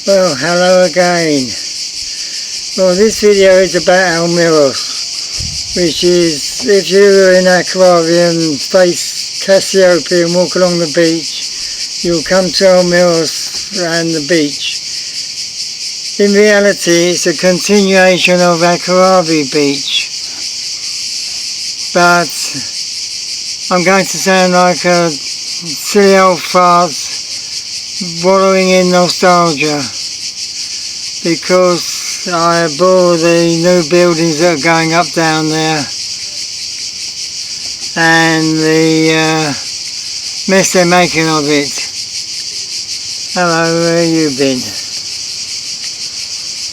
Well, hello again. Well, this video is about Almiros, which is, if you were in Acharavi and face Cassiopeia and walk along the beach, you'll come to Almiros and the beach. In reality, it's a continuation of Acharavi beach, but I'm going to sound like a silly old fart wallowing in nostalgia, because I adore the new buildings that are going up down there and the mess they're making of it. Hello, where you been?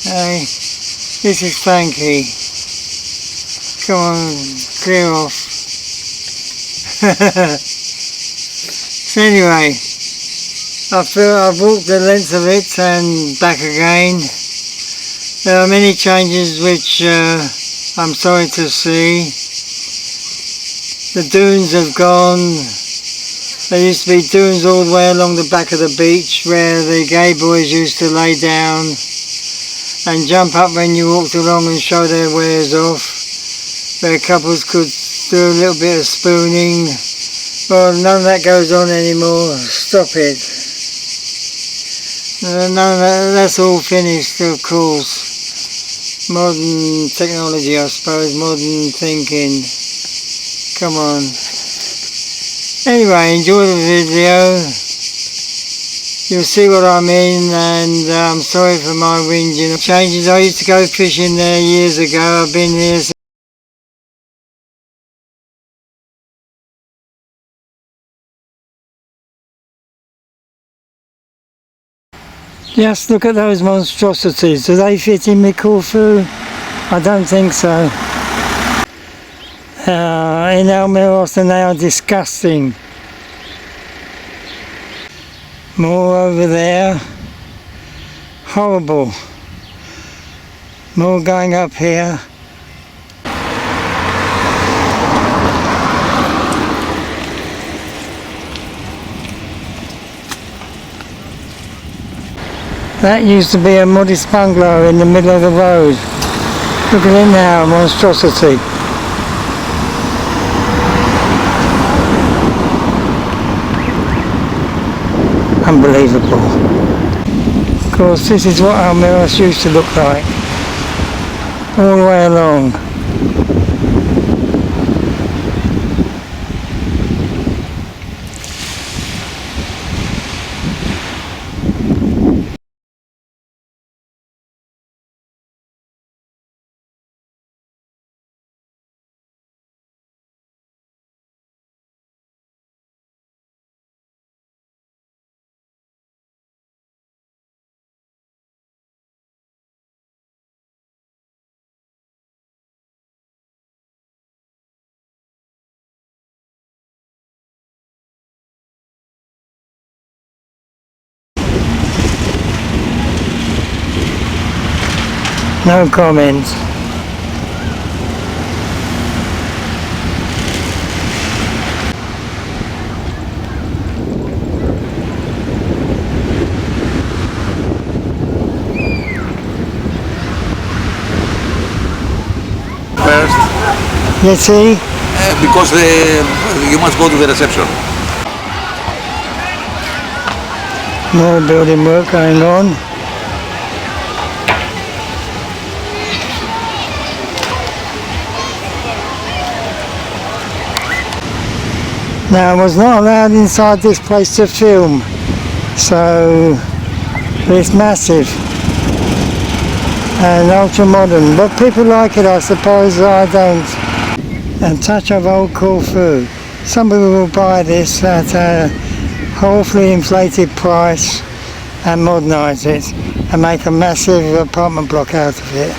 Hey, this is Frankie. Come on, clear off. So anyway, I feel I've walked the length of it and back again. There are many changes which I'm sorry to see. The dunes have gone. There used to be dunes all the way along the back of the beach where the gay boys used to lay down and jump up when you walked along and show their wares off, where couples could do a little bit of spooning. Well, none of that goes on anymore. Stop it. None of that's all finished, of course. Modern technology, I suppose, modern thinking. Come on. Anyway, enjoy the video. You'll see what I mean, and I'm sorry for my whinging. Changes. I used to go fishing there years ago. I've been here since. Just look at those monstrosities. Do they fit in with Corfu? I don't think so. In Almiros, and they are disgusting. More over there. Horrible. More going up here. That used to be a modest bungalow in the middle of the road. Look at it now, monstrosity. Unbelievable. Of course, this is what Almiros used to look like, all the way along. No comments. First, You see? because you must go to the reception. More building work going on. Now, I was not allowed inside this place to film, so it's massive and ultra modern, but people like it, I suppose. I don't. A touch of old Corfu. Some people will buy this at a awfully inflated price and modernise it and make a massive apartment block out of it.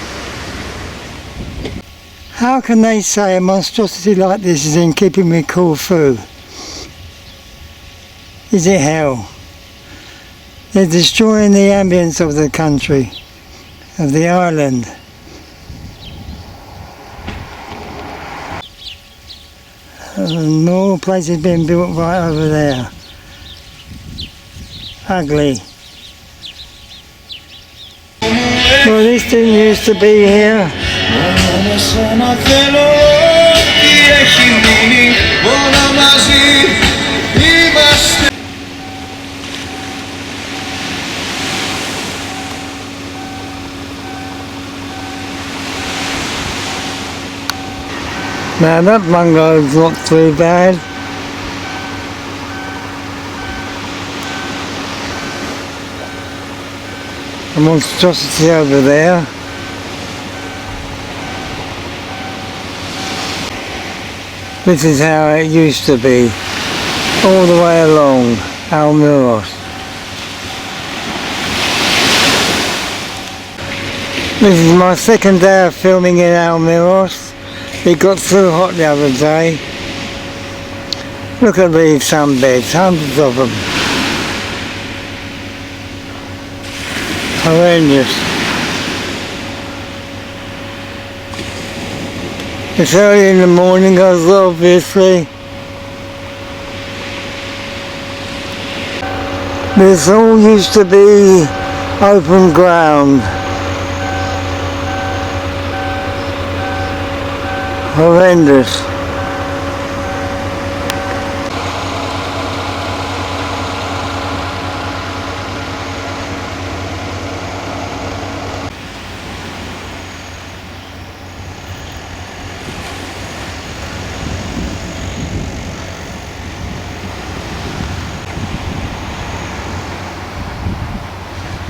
How can they say a monstrosity like this is in keeping with Corfu? Is it hell? They're destroying the ambience of the country, of the island. And more places being built right over there. Ugly. Well, this didn't used to be here. Now that bungalow's not too bad. A monstrosity over there. This is how it used to be, all the way along Almiros. This is my second day of filming in Almiros. It got too hot the other day. Look at these sunbeds, hundreds of them. Horrendous. It's early in the morning, obviously. This all used to be open ground. Horrendous.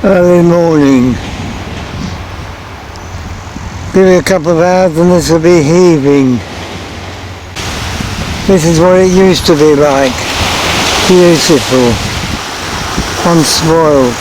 Early morning. Give it a couple of hours and this will be heaving. This is what it used to be like. Beautiful. Unspoiled.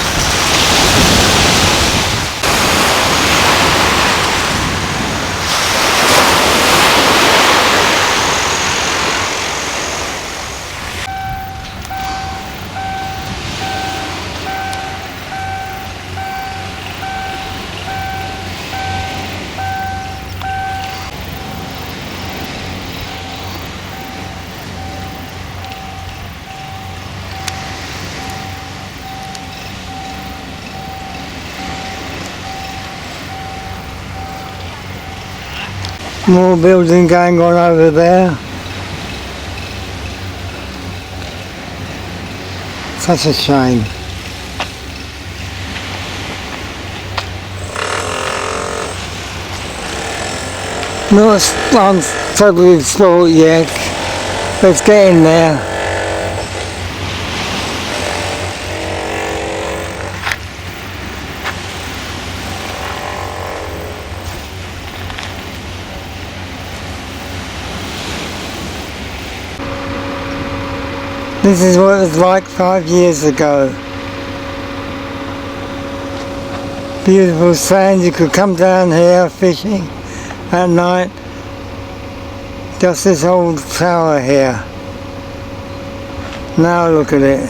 More building going on over there. Such a shame. Not totally explored yet. Let's get in there. This is what it was like 5 years ago. Beautiful sand, you could come down here fishing at night. Just this old tower here. Now look at it.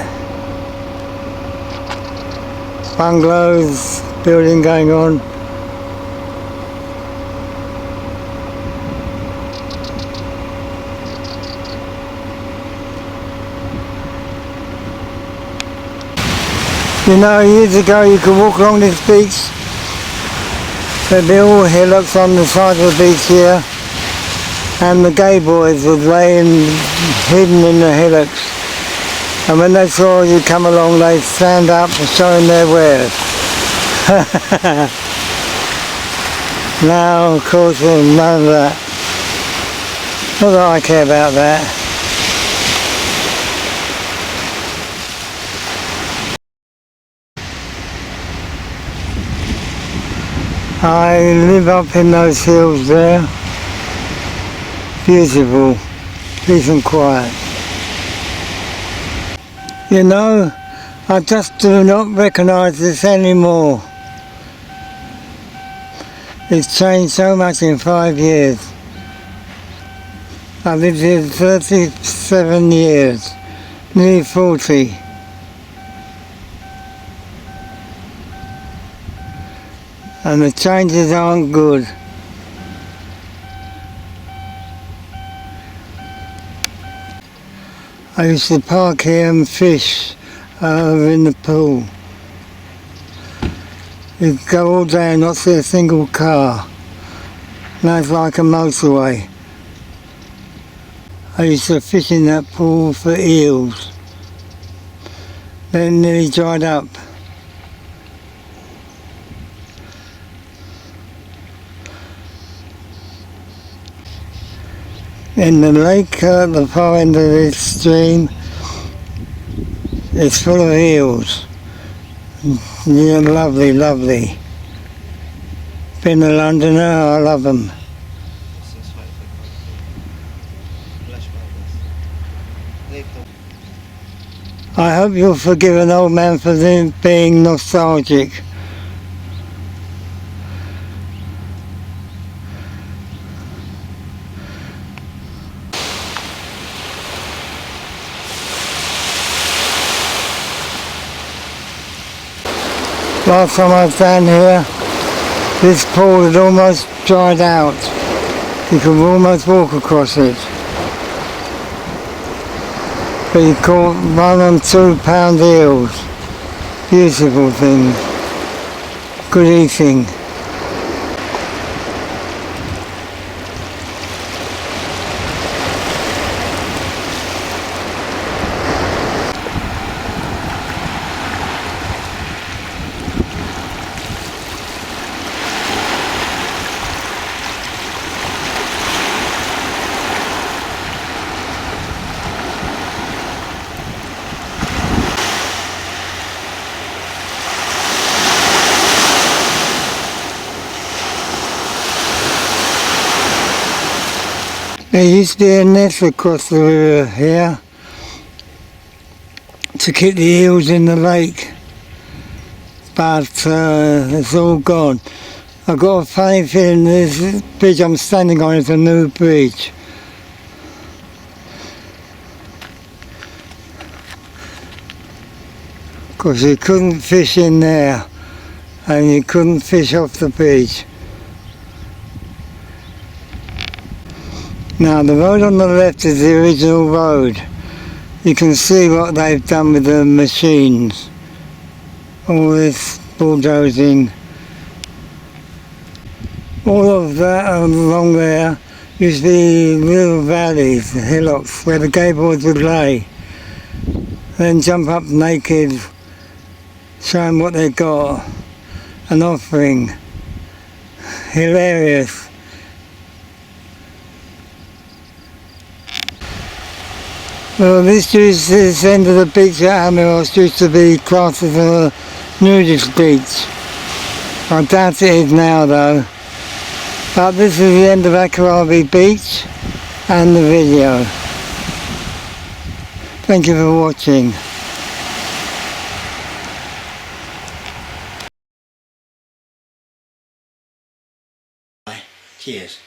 Bungalows, building going on. You know, years ago you could walk along this beach. There'd be all hillocks on the side of the beach here, and the gay boys would lay hidden in the hillocks. And when they saw you come along, they'd stand up and showing their wares. Now, of course, there's none of that. Not that I care about that. I live up in those hills there. Beautiful, peace and quiet. You know, I just do not recognise this anymore. It's changed so much in 5 years. I've lived here 37 years, nearly 40. And the changes aren't good. I used to park here and fish over in the pool. You go all day and not see a single car. That's like a motorway. I used to fish in that pool for eels. Then nearly dried up. In the lake at the far end of this stream, it's full of eels. Yeah, lovely, lovely. Been a Londoner, I love them. I hope you'll forgive an old man for being nostalgic. Last time I was down here, this pool had almost dried out. You could almost walk across it. But you caught 1 and 2 pound eels. Beautiful thing. Good eating. There used to be a net across the river here to keep the eels in the lake, but it's all gone. I've got a funny feeling this bridge I'm standing on is a new bridge. Because you couldn't fish in there and you couldn't fish off the bridge. Now the road on the left is the original road. You can see what they've done with the machines. All this bulldozing. All of that along there used to be little valleys, hillocks, where the gay boys would lay. Then jump up naked, showing what they got. An offering. Hilarious. Well, this end of the beach at Almiros used to be classed as a nudist beach. I doubt it is now though. But this is the end of Acharavi beach and the video. Thank you for watching. Cheers.